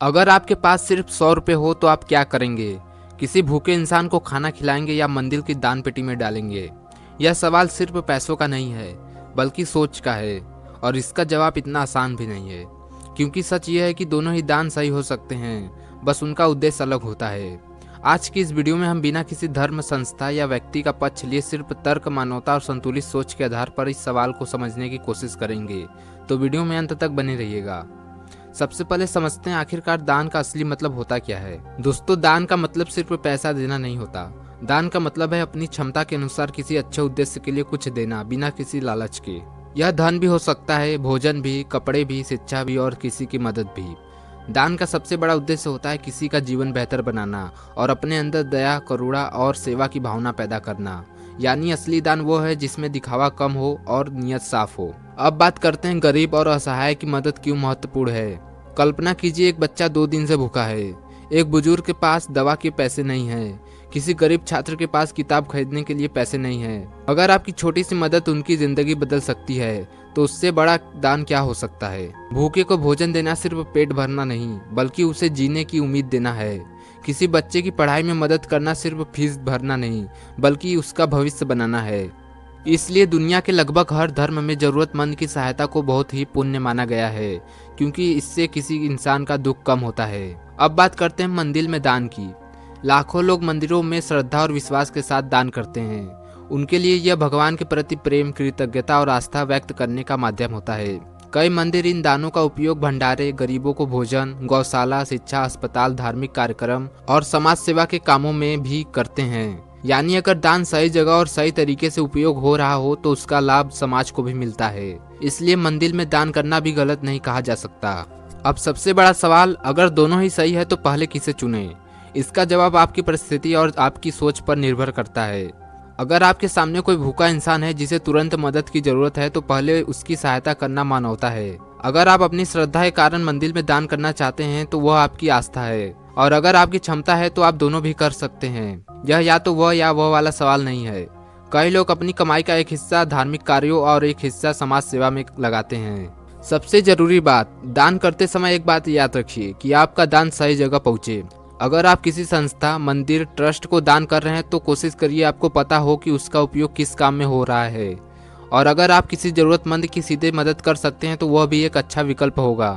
अगर आपके पास सिर्फ 100 रुपये हो तो आप क्या करेंगे? किसी भूखे इंसान को खाना खिलाएंगे या मंदिर की दान पेटी में डालेंगे? यह सवाल सिर्फ पैसों का नहीं है, बल्कि सोच का है। और इसका जवाब इतना आसान भी नहीं है, क्योंकि सच यह है कि दोनों ही दान सही हो सकते हैं, बस उनका उद्देश्य अलग होता है। आज की इस वीडियो में हम बिना किसी धर्म, संस्था या व्यक्ति का पक्ष लिए सिर्फ तर्क, मानवता और संतुलित सोच के आधार पर इस सवाल को समझने की कोशिश करेंगे। तो वीडियो में अंत तक बने रहिएगा। सबसे पहले समझते हैं आखिरकार दान का असली मतलब होता क्या है। दोस्तों, दान का मतलब सिर्फ पैसा देना नहीं होता। दान का मतलब है अपनी क्षमता के अनुसार किसी अच्छे उद्देश्य के लिए कुछ देना, बिना किसी लालच के। यह धन भी हो सकता है, भोजन भी, कपड़े भी, शिक्षा भी और किसी की मदद भी। दान का सबसे बड़ा उद्देश्य होता है किसी का जीवन बेहतर बनाना और अपने अंदर दया, करुणा और सेवा की भावना पैदा करना। यानी असली दान वो है जिसमें दिखावा कम हो और नियत साफ हो। अब बात करते हैं गरीब और असहाय की मदद क्यों महत्वपूर्ण है। कल्पना कीजिए, एक बच्चा 2 दिन से भूखा है, एक बुजुर्ग के पास दवा के पैसे नहीं है, किसी गरीब छात्र के पास किताब खरीदने के लिए पैसे नहीं है। अगर आपकी छोटी सी मदद उनकी जिंदगी बदल सकती है तो उससे बड़ा दान क्या हो सकता है। भूखे को भोजन देना सिर्फ पेट भरना नहीं, बल्कि उसे जीने की उम्मीद देना है। किसी बच्चे की पढ़ाई में मदद करना सिर्फ फीस भरना नहीं, बल्कि उसका भविष्य बनाना है। इसलिए दुनिया के लगभग हर धर्म में जरूरतमंद की सहायता को बहुत ही पुण्य माना गया है, क्योंकि इससे किसी इंसान का दुख कम होता है। अब बात करते हैं मंदिर में दान की। लाखों लोग मंदिरों में श्रद्धा और विश्वास के साथ दान करते हैं। उनके लिए यह भगवान के प्रति प्रेम, कृतज्ञता और आस्था व्यक्त करने का माध्यम होता है। कई मंदिर इन दानों का उपयोग भंडारे, गरीबों को भोजन, गौशाला, शिक्षा, अस्पताल, धार्मिक कार्यक्रम और समाज सेवा के कामों में भी करते हैं। यानी अगर दान सही जगह और सही तरीके से उपयोग हो रहा हो तो उसका लाभ समाज को भी मिलता है। इसलिए मंदिर में दान करना भी गलत नहीं कहा जा सकता। अब सबसे बड़ा सवाल, अगर दोनों ही सही है तो पहले किसे चुने? इसका जवाब आपकी परिस्थिति और आपकी सोच पर निर्भर करता है। अगर आपके सामने कोई भूखा इंसान है जिसे तुरंत मदद की जरूरत है तो पहले उसकी सहायता करना मानवता है। अगर आप अपनी श्रद्धा के कारण मंदिर में दान करना चाहते हैं तो वह आपकी आस्था है। और अगर आपकी क्षमता है तो आप दोनों भी कर सकते हैं। यह या तो वह या वह वाला सवाल नहीं है। कई लोग अपनी कमाई का एक हिस्सा धार्मिक कार्यों और एक हिस्सा समाज सेवा में लगाते हैं। सबसे जरूरी बात, दान करते समय एक बात याद रखिए कि आपका दान सही जगह पहुंचे। अगर आप किसी संस्था, मंदिर, ट्रस्ट को दान कर रहे हैं तो कोशिश करिए आपको पता हो कि उसका उपयोग किस काम में हो रहा है। और अगर आप किसी जरूरतमंद की सीधे मदद कर सकते हैं तो वह भी एक अच्छा विकल्प होगा,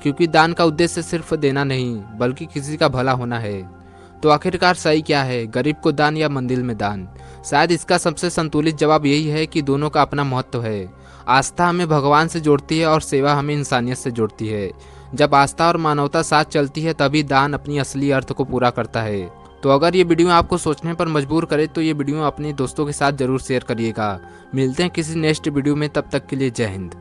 क्योंकि दान का उद्देश्य सिर्फ देना नहीं, बल्कि किसी का भला होना है। तो आखिरकार सही क्या है, गरीब को दान या मंदिर में दान? शायद इसका सबसे संतुलित जवाब यही है कि दोनों का अपना महत्व है। आस्था हमें भगवान से जोड़ती है और सेवा हमें इंसानियत से जोड़ती है। जब आस्था और मानवता साथ चलती है तभी दान अपनी असली अर्थ को पूरा करता है। तो अगर ये वीडियो आपको सोचने पर मजबूर करे तो ये वीडियो अपने दोस्तों के साथ जरूर शेयर करिएगा। मिलते हैं किसी नेक्स्ट वीडियो में, तब तक के लिए जय हिंद।